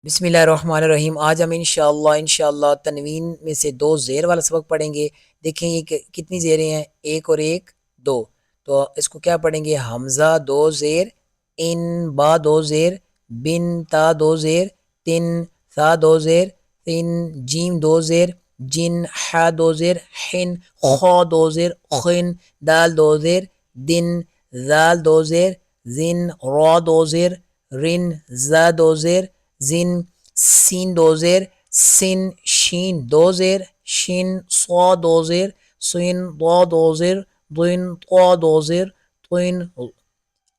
بسم اللہ الرحمن الرحیم۔ آج ہم انشاءاللہ تنوین میں سے دو زیر والا سبق پڑھیں گے۔ دیکھیں یہ کتنی زیریں ہیں، ایک اور ایک دو۔ تو اس کو کیا پڑھیں گے؟ حمزہ دو زیر، ان با دو زیر، بن تا دو زیر، تن ثا دو زیر، تن جیم دو زیر، جن حا دو زیر، حن خا دو زیر، خن دال دو زیر، دن ذال دو زیر، زن را دو زیر، رن زا دو زیر، زن سین دو زیر، سن شین دو زیر، شین صا دو زیر، سین ضا دو زیر، ضن طا دو زیر، طن۔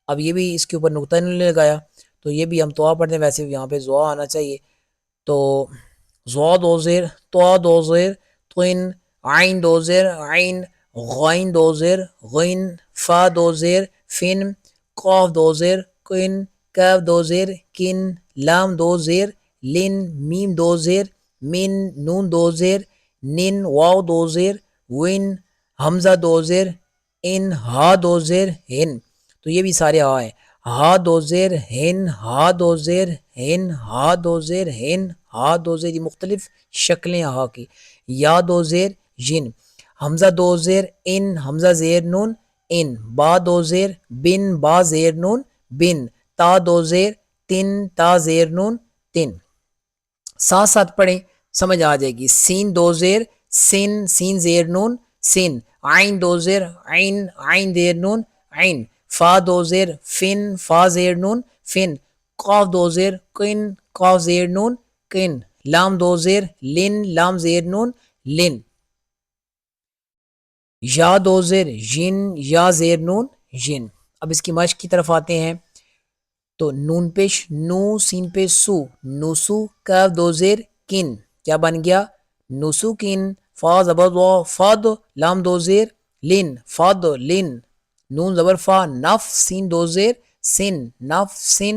اب یہ بھی اس کے اوپر نقطہ نہیں لگایا تو یہ بھی ہم طا پڑھتے ہیں، ویسے یہاں پہ زوا آنا چاہیے۔ تو زوا دو زیر، طا دو زیر، طن عین دو زیر، عین غین دو زیر، غین فا دو زیر، فن قاف دو زیر، قن کاف دو زیر، کن لام دو زیر، لن میم دو زیر، من نون دو زیر، نن واو دو زیر، ون حمزہ دو زیر، ان ہا دو زیر، ہن۔ تو یہ بھی سارے ہا ہیں۔ ہا دو زیر، ہن ہا دو زیر، ہن ہا دو زیر، ہن ہا دو زیر، یہ مختلف شکلیں ہا کی۔ یا دو زیر، ین حمزہ دو زیر، ان حمزہ زیر نون، ان با دو زیر، بن با زیر نون، بن تا دو زیر، تن تا زیر نون، تن۔ ساتھ ساتھ پڑھیں، سمجھ آ جائے گی۔ سین دو زیر، سن سین زیر نون، سن عین دو زیر، عین عین زیر نون، عین فا دو زیر، فن فا زیر نون، فن قاف دو زیر، قن قاف زیر نون، قن لام دو زیر، لن لام زیر نون، لن یا دو زیر، ین یا زیر نون، ین۔ اب اس کی مشق کی طرف آتے ہیں۔ تو نون پیش نو، سین پیش سو، نوسو، کاف دو زیر، کن کیا بن گیا؟ نوسو کن۔ فا زبر وا فاد، لام دو زیر، لن فاد لن، نون زبر فا نف، سین دو زیر، سن نف سن،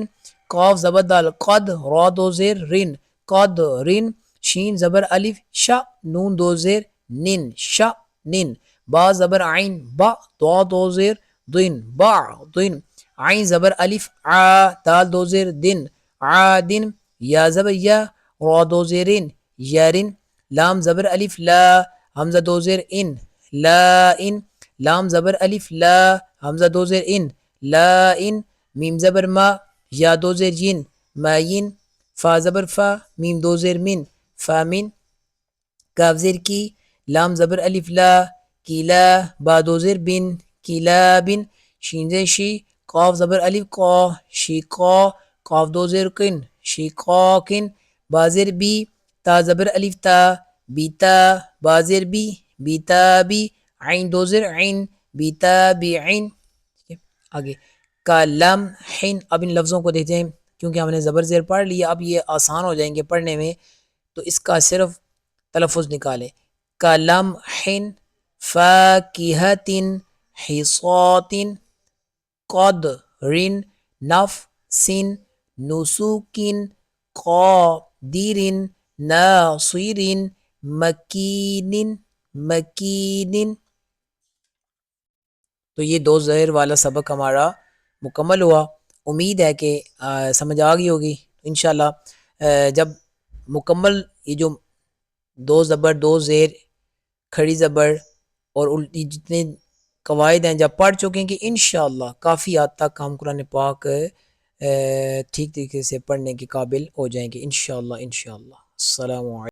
قاف زبر دال قد، را دو زیر، رن قد رن، شین زبر الف شا، نون دو زیر، نن شا نن، با زبر عین با، دعا دو زیر، دن با دن، عین زبر الف آ، دال دو زیر، دن عادن، یا زبر یا، را دو زیرین، یارن، لام زبر الف لا، حمزہ دو زیر ان، لا ان، لام زبر الف لا، حمزہ دو زیر ان، لا ان، میم زبر ما، یا دو زیر ین، ما ین، فا زبر فا، میم دو زیر من، فا من، کاف زیر کی، لام زبر الف لا، کیلا، با دو زیر بن، کیلا بن، شین زیر شی، قاف زبر الف قا، شی قا، قاف دو زیر کن، شی قا کن، با زیر بی، تا زبر الف تا، بیتا، با زیر بی، بیتا بی، عین دو زیر عین، بیتا بی عین۔ آگے کا لم حین۔ اب ان لفظوں کو دیکھتے ہیں کیونکہ ہم نے زبر زیر پڑھ لیا، اب یہ آسان ہو جائیں گے پڑھنے میں، تو اس کا صرف تلفظ نکالیں۔ کا لم حین، فاکہۃ، حصات، قدر، نفس، نسک، قادر، ناصر، مکین مکین۔ تو یہ دو زہر والا سبق ہمارا مکمل ہوا۔ امید ہے کہ سمجھ آ گئی ہوگی انشاءاللہ۔ جب مکمل یہ جو دو زبر، دو زیر، کھڑی زبر اور الٹی جتنے قواعد ہیں جب پڑھ چکیں گے انشاءاللہ کافی حد تک ہم قرآن پاک ٹھیک طریقے سے پڑھنے کے قابل ہو جائیں گے انشاءاللہ۔ السلام علیکم۔